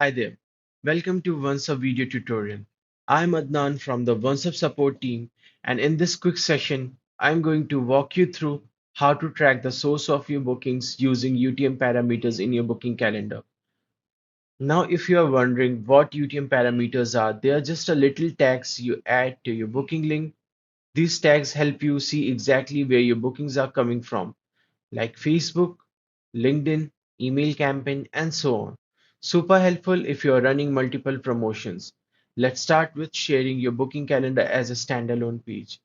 Hi there. Welcome to OnceHub video tutorial. I'm Adnan from the OnceHub support team, and in this quick session, I'm going to walk you through how to track the source of your bookings using UTM parameters in your booking calendar. Now, if you are wondering what UTM parameters are, they are just a little tags you add to your booking link. These tags help you see exactly where your bookings are coming from, like Facebook, LinkedIn, email campaign, and so on. Super helpful if you're running multiple promotions. Let's start with sharing your booking calendar as a standalone page.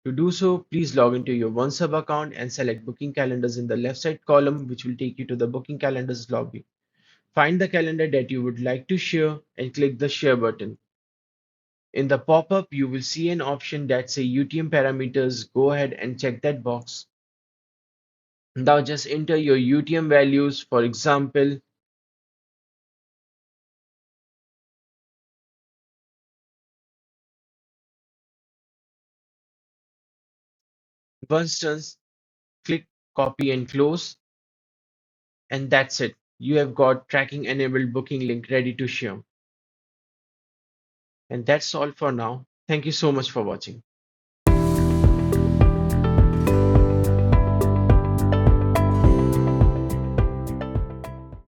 To do so, please log into your OneSub account and select booking calendars in the left side column, which will take you to the booking calendars lobby. Find the calendar that you would like to share and click the share button. In the pop-up, you will see an option that says UTM parameters. Go ahead and check that box. Now just enter your UTM values. For example, once done, click copy and close, and that's it. You have got tracking enabled booking link ready to share. And that's all for now. Thank you so much for watching.